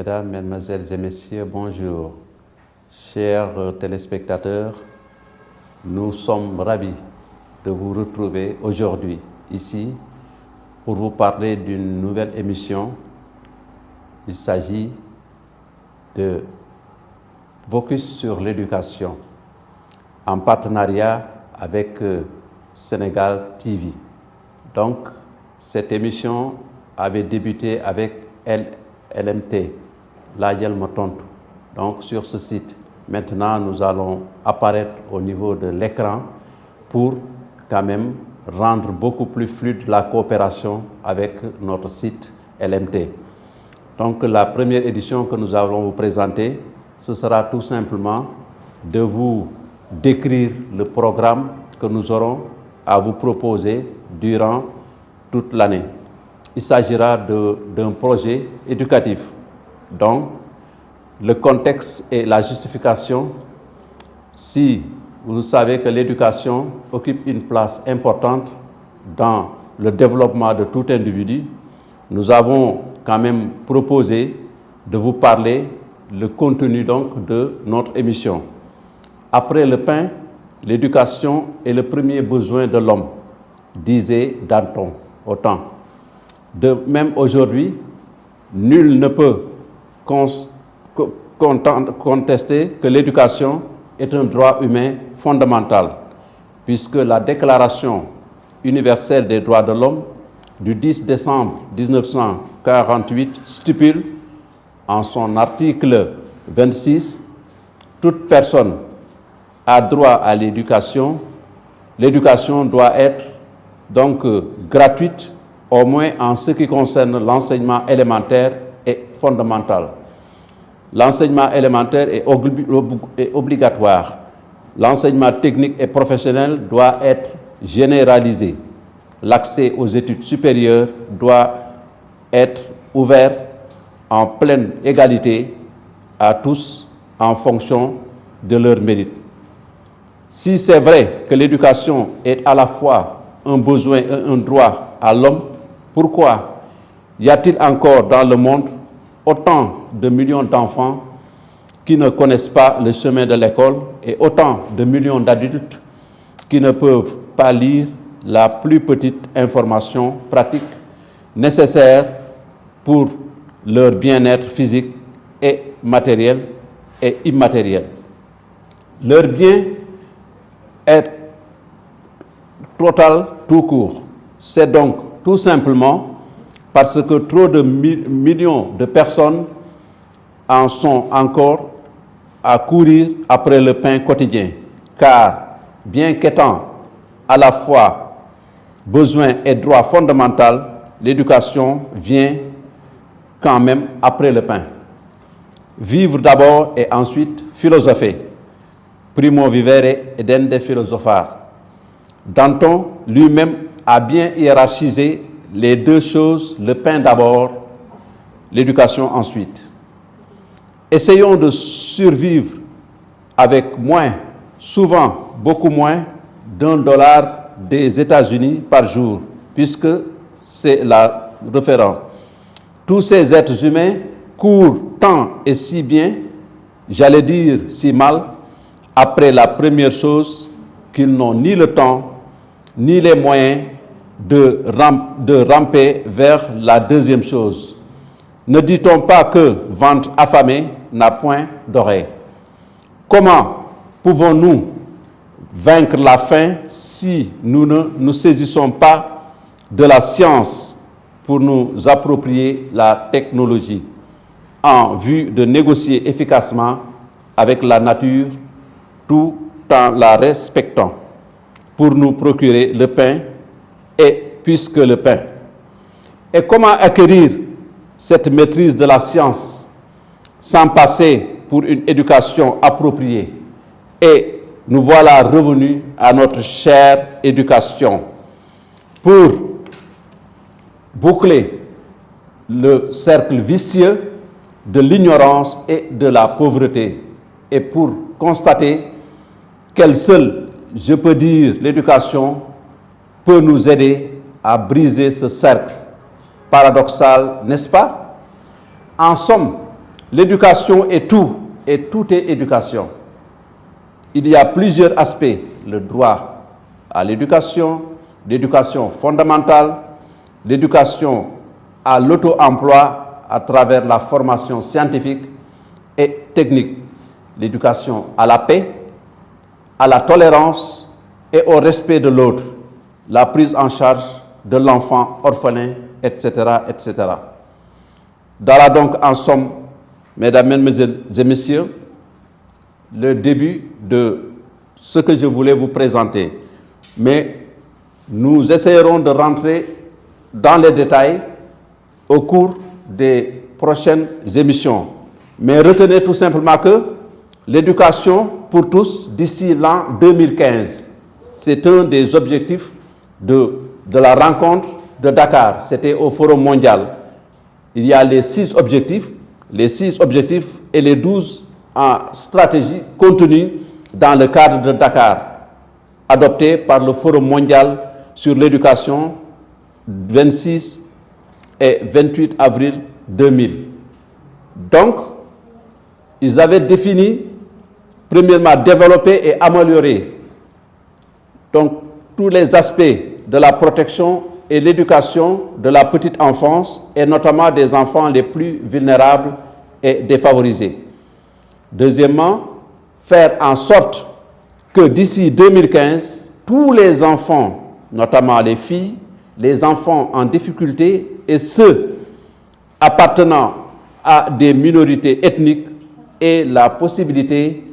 Mesdames, Mesdemoiselles et Messieurs, bonjour. Chers téléspectateurs, nous sommes ravis de vous retrouver aujourd'hui ici pour vous parler d'une nouvelle émission. Il s'agit de Focus sur l'éducation en partenariat avec Sénégal TV. Donc, cette émission avait débuté avec LMT, Laajal Ma Tontu, donc sur ce site. Maintenant, nous allons apparaître au niveau de l'écran pour quand même rendre beaucoup plus fluide la coopération avec notre site LMT. Donc, la première édition que nous allons vous présenter, ce sera tout simplement de vous décrire le programme que nous aurons à vous proposer durant toute l'année. Il s'agira d'un projet éducatif. Donc, le contexte et la justification, si vous savez que l'éducation occupe une place importante dans le développement de tout individu, nous avons quand même proposé de vous parler le contenu donc de notre émission. Après le pain, l'éducation est le premier besoin de l'homme, disait Danton autant. De même aujourd'hui, nul ne peut contester que l'éducation est un droit humain fondamental, puisque la Déclaration universelle des droits de l'homme du 10 décembre 1948 stipule en son article 26 « Toute personne a droit à l'éducation. L'éducation doit être donc gratuite, au moins en ce qui concerne l'enseignement élémentaire et fondamental. L'enseignement élémentaire est obligatoire. L'enseignement technique et professionnel doit être généralisé. L'accès aux études supérieures doit être ouvert en pleine égalité à tous en fonction de leur mérite. Si c'est vrai que l'éducation est à la fois un besoin et un droit à l'homme, pourquoi y a-t-il encore dans le monde autant de millions d'enfants qui ne connaissent pas le chemin de l'école et autant de millions d'adultes qui ne peuvent pas lire la plus petite information pratique nécessaire pour leur bien-être physique et matériel et immatériel. Leur bien est total tout court. C'est donc tout simplement parce que trop de millions de personnes en sont encore à courir après le pain quotidien. Car bien qu'étant à la fois besoin et droit fondamental, l'éducation vient quand même après le pain. Vivre d'abord et ensuite philosopher. Primo vivere edende philosophar. Danton lui-même a bien hiérarchisé les deux choses, le pain d'abord, l'éducation ensuite. Essayons de survivre avec moins, souvent beaucoup moins, $1 des États-Unis par jour, puisque c'est la référence. Tous ces êtres humains courent tant et si bien, j'allais dire si mal, après la première chose qu'ils n'ont ni le temps, ni les moyens de ramper vers la deuxième chose. Ne dit-on pas que ventre affamé n'a point d'oreille? Comment pouvons-nous vaincre la faim si nous ne nous saisissons pas de la science pour nous approprier la technologie en vue de négocier efficacement avec la nature tout en la respectant pour nous procurer le pain et puisque le pain. Et comment acquérir cette maîtrise de la science sans passer pour une éducation appropriée? Et nous voilà revenus à notre chère éducation. Pour boucler le cercle vicieux de l'ignorance et de la pauvreté et pour constater qu'elle seule, je peux dire, l'éducation peut nous aider à briser ce cercle paradoxal, n'est-ce pas? En somme, L'éducation est tout, et tout est éducation. Il y a plusieurs aspects, le droit à l'éducation, l'éducation fondamentale, l'éducation à l'auto-emploi à travers la formation scientifique et technique, l'éducation à la paix, à la tolérance et au respect de l'autre, la prise en charge de l'enfant orphelin, etc., etc. Voilà donc en somme, mesdames, mesdemoiselles et messieurs, le début de ce que je voulais vous présenter. Mais nous essayerons de rentrer dans les détails au cours des prochaines émissions. Mais retenez tout simplement que l'éducation pour tous d'ici l'an 2015, c'est un des objectifs de la rencontre de Dakar. C'était au Forum mondial. Il y a les 6 objectifs et les 12 en stratégie contenues dans le cadre de Dakar, adopté par le Forum mondial sur l'éducation 26 et 28 avril 2000. Donc, ils avaient défini, premièrement, développer et améliorer donc, tous les aspects de la protection et l'éducation de la petite enfance, et notamment des enfants les plus vulnérables et défavorisés. Deuxièmement, faire en sorte que d'ici 2015, tous les enfants, notamment les filles, les enfants en difficulté et ceux appartenant à des minorités ethniques aient la possibilité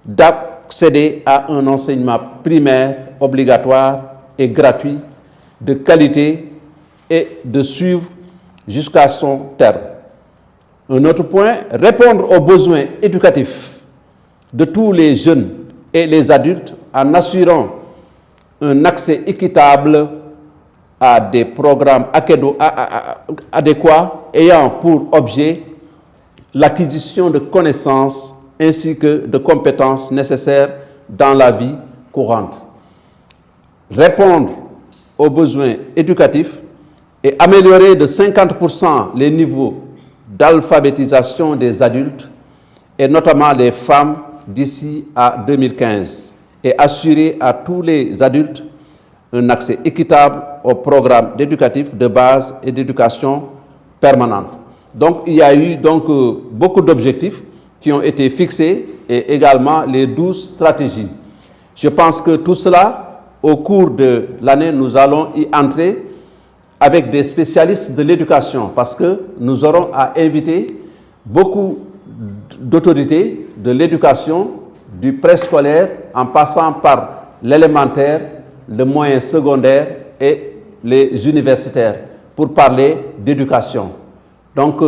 d'accéder à un enseignement primaire obligatoire et gratuit, de qualité et de suivre jusqu'à son terme. Un autre point, répondre aux besoins éducatifs de tous les jeunes et les adultes en assurant un accès équitable à des programmes adéquats ayant pour objet l'acquisition de connaissances ainsi que de compétences nécessaires dans la vie courante. Répondre aux besoins éducatifs et améliorer de 50% les niveaux d'alphabétisation des adultes et notamment les femmes d'ici à 2015 et assurer à tous les adultes un accès équitable aux programmes éducatifs de base et d'éducation permanente. Donc, il y a eu donc beaucoup d'objectifs qui ont été fixés et également les 12 stratégies. Je pense que tout cela, au cours de l'année, nous allons y entrer avec des spécialistes de l'éducation parce que nous aurons à inviter beaucoup d'autorités de l'éducation, du préscolaire en passant par l'élémentaire, le moyen secondaire et les universitaires pour parler d'éducation. Donc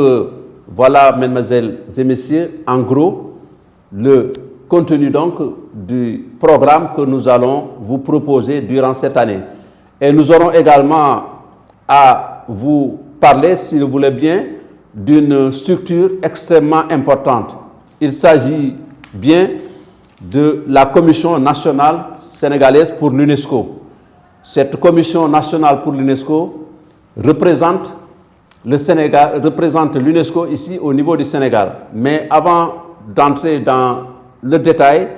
voilà, mesdemoiselles et messieurs, en gros, le contenu donc du programme que nous allons vous proposer durant cette année. Et nous aurons également à vous parler, si vous voulez bien, d'une structure extrêmement importante. Il s'agit bien de la Commission nationale sénégalaise pour l'UNESCO. Cette Commission nationale pour l'UNESCO représente le Sénégal, représente l'UNESCO ici au niveau du Sénégal. Mais avant d'entrer dans le détail,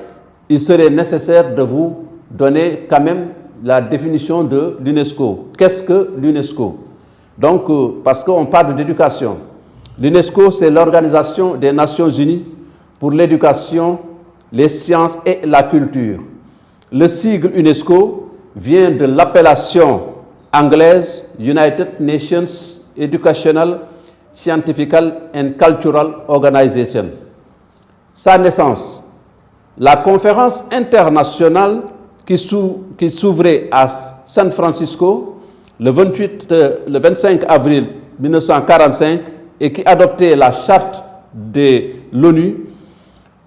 il serait nécessaire de vous donner quand même la définition de l'UNESCO. Qu'est-ce que l'UNESCO? Donc, parce qu'on parle d'éducation. L'UNESCO, c'est l'Organisation des Nations Unies pour l'éducation, les sciences et la culture. Le sigle UNESCO vient de l'appellation anglaise United Nations Educational, Scientific and Cultural Organization. Sa naissance, la conférence internationale qui s'ouvrait à San Francisco le 25 avril 1945 et qui adoptait la charte de l'ONU,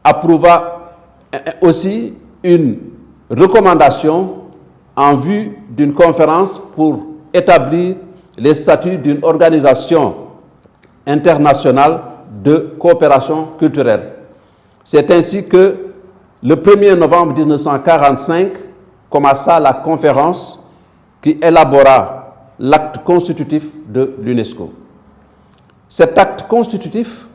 approuva aussi une recommandation en vue d'une conférence pour établir les statuts d'une organisation internationale de coopération culturelle. C'est ainsi que le 1er novembre 1945 commença la conférence qui élabora l'acte constitutif de l'UNESCO. Cet acte constitutif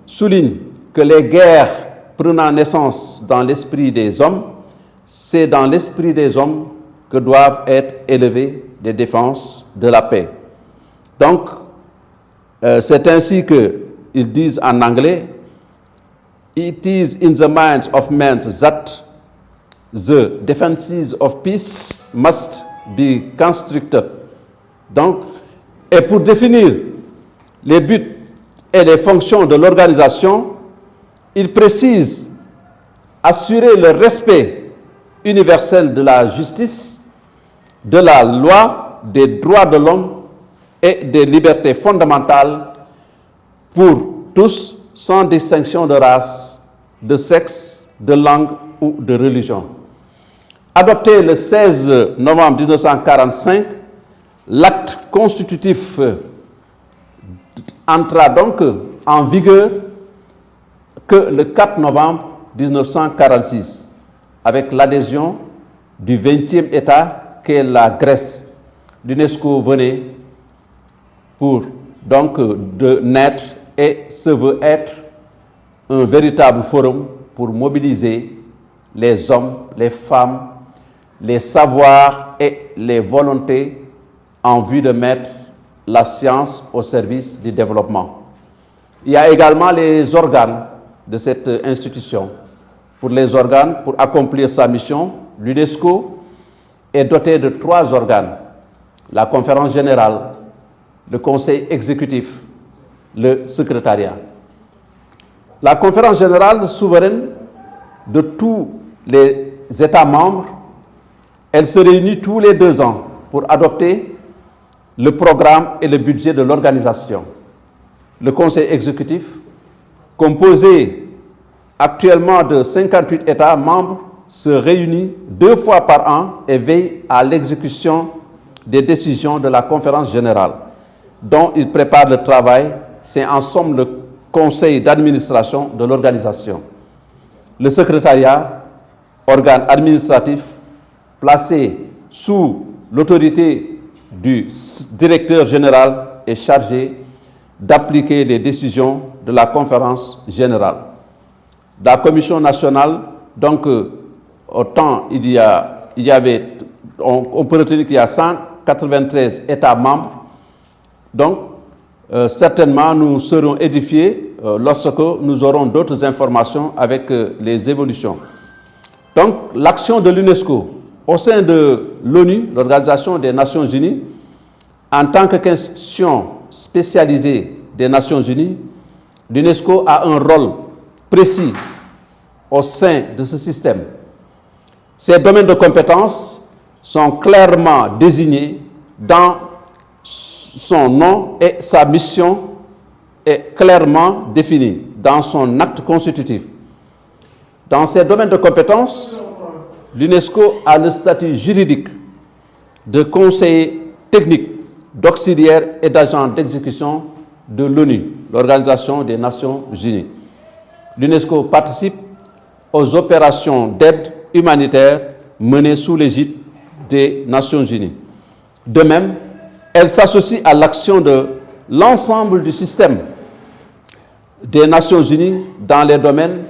souligne que les guerres prenant naissance dans l'esprit des hommes, c'est dans l'esprit des hommes que doivent être élevées les défenses de la paix. Donc, c'est ainsi qu'ils disent en anglais, it is in the minds of men that the defenses of peace must be constructed. Donc, et pour définir les buts et les fonctions de l'organisation, il précise assurer le respect universel de la justice, de la loi, des droits de l'homme et des libertés fondamentales pour tous, sans distinction de race, de sexe, de langue ou de religion. Adopté le 16 novembre 1945, l'acte constitutif entra donc en vigueur que le 4 novembre 1946, avec l'adhésion du 20e État qu'est la Grèce. L'UNESCO venait pour donc de naître et se veut être un véritable forum pour mobiliser les hommes, les femmes, les savoirs et les volontés en vue de mettre la science au service du développement. Il y a également les organes de cette institution. Pour les organes, pour accomplir sa mission, l'UNESCO est doté de 3 organes. La conférence générale, le conseil exécutif, le secrétariat. La conférence générale souveraine de tous les États membres, elle se réunit tous les 2 ans pour adopter le programme et le budget de l'organisation. Le conseil exécutif, composé actuellement de 58 États membres, se réunit 2 fois par an et veille à l'exécution des décisions de la conférence générale, dont il prépare le travail. C'est en somme le conseil d'administration de l'organisation. Le secrétariat, organe administratif placé sous l'autorité du directeur général, est chargé d'appliquer les décisions de la conférence générale. La commission nationale, donc, autant il y avait, on peut retenir qu'il y a 193 États membres. Donc, certainement, nous serons édifiés lorsque nous aurons d'autres informations avec les évolutions. Donc, l'action de l'UNESCO au sein de l'ONU, l'Organisation des Nations Unies, en tant qu'institution spécialisée des Nations Unies, l'UNESCO a un rôle précis au sein de ce système. Ses domaines de compétences sont clairement désignés dans son nom et sa mission est clairement définie dans son acte constitutif. Dans ces domaines de compétences, l'UNESCO a le statut juridique de conseiller technique, d'auxiliaire et d'agent d'exécution de l'ONU, l'Organisation des Nations Unies. L'UNESCO participe aux opérations d'aide humanitaire menées sous l'égide des Nations Unies. De même, elle s'associe à l'action de l'ensemble du système des Nations Unies dans les domaines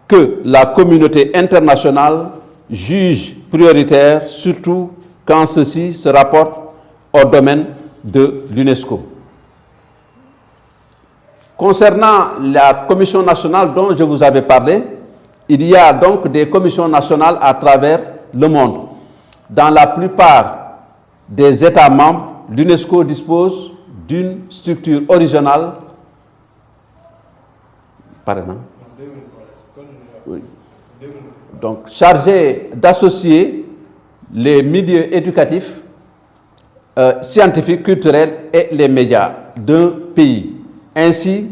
que la communauté internationale juge prioritaires, surtout quand ceci se rapporte au domaine de l'UNESCO. Concernant la commission nationale dont je vous avais parlé, il y a donc des commissions nationales à travers le monde. Dans la plupart des États membres, l'UNESCO dispose d'une structure originale. Oui. Donc, chargée d'associer les milieux éducatifs, scientifiques, culturels et les médias d'un pays, ainsi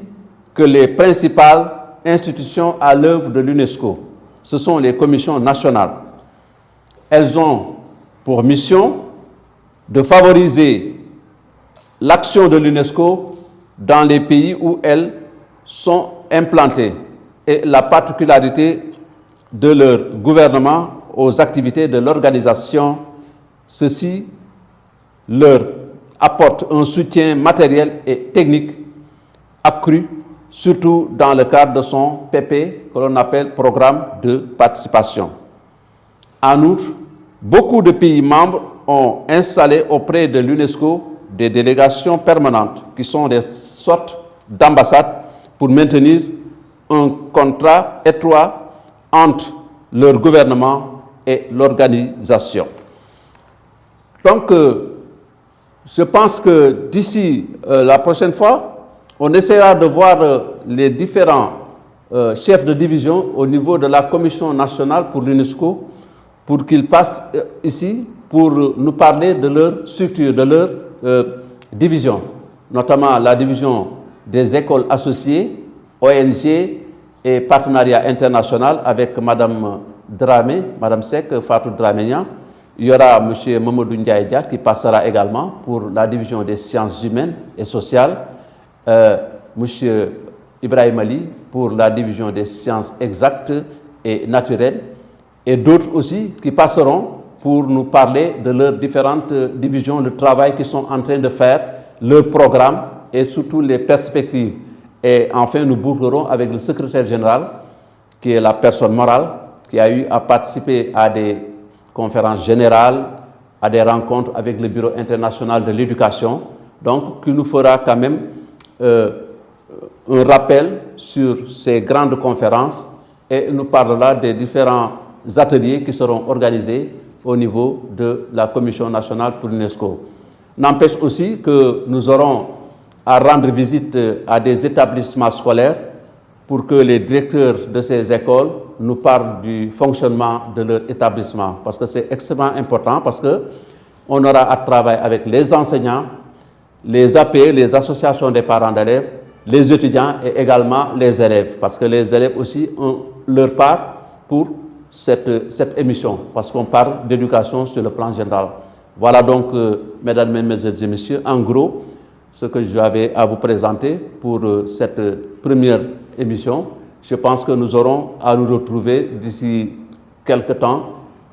que les principales institutions à l'œuvre de l'UNESCO. Ce sont les commissions nationales. Elles ont pour mission de favoriser l'action de l'UNESCO dans les pays où elles sont implantées et la particularité de leur gouvernement aux activités de l'organisation. Ceci leur apporte un soutien matériel et technique accru surtout dans le cadre de son PP, que l'on appelle Programme de participation. En outre, beaucoup de pays membres ont installé auprès de l'UNESCO des délégations permanentes, qui sont des sortes d'ambassades pour maintenir un contrat étroit entre leur gouvernement et l'organisation. Donc, je pense que d'ici la prochaine fois, on essaiera de voir les différents chefs de division au niveau de la Commission nationale pour l'UNESCO pour qu'ils passent ici pour nous parler de leur structure, de leur division, notamment la division des écoles associées, ONG et partenariat international avec Mme Dramé, Mme Sek, Fatou Draménian. Il y aura M. Mamadou Ndiaye qui passera également pour la division des sciences humaines et sociales, M. Ibrahim Ali pour la division des sciences exactes et naturelles, et d'autres aussi qui passeront pour nous parler de leurs différentes divisions, le travail qu'ils sont en train de faire, leur programme et surtout les perspectives. Et enfin, nous bouclerons avec le secrétaire général, qui est la personne morale, qui a eu à participer à des conférences générales, à des rencontres avec le Bureau international de l'éducation, donc qui nous fera quand même un rappel sur ces grandes conférences et nous parlera des différents ateliers qui seront organisés au niveau de la Commission nationale pour l'UNESCO. N'empêche aussi que nous aurons à rendre visite à des établissements scolaires pour que les directeurs de ces écoles nous parlent du fonctionnement de leur établissement. Parce que c'est extrêmement important, parce qu'on aura à travailler avec les enseignants, les APE, les associations des parents d'élèves, les étudiants et également les élèves. Parce que les élèves aussi ont leur part pour cette émission, parce qu'on parle d'éducation sur le plan général. Voilà donc, mesdames, mesdemoiselles et messieurs, en gros, ce que j'avais à vous présenter pour cette première émission. Je pense que nous aurons à nous retrouver d'ici quelques temps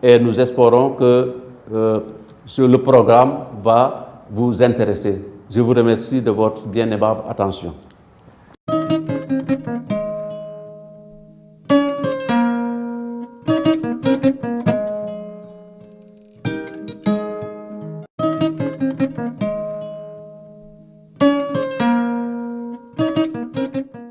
et nous espérons que le programme va vous intéresser. Je vous remercie de votre bien aimable attention.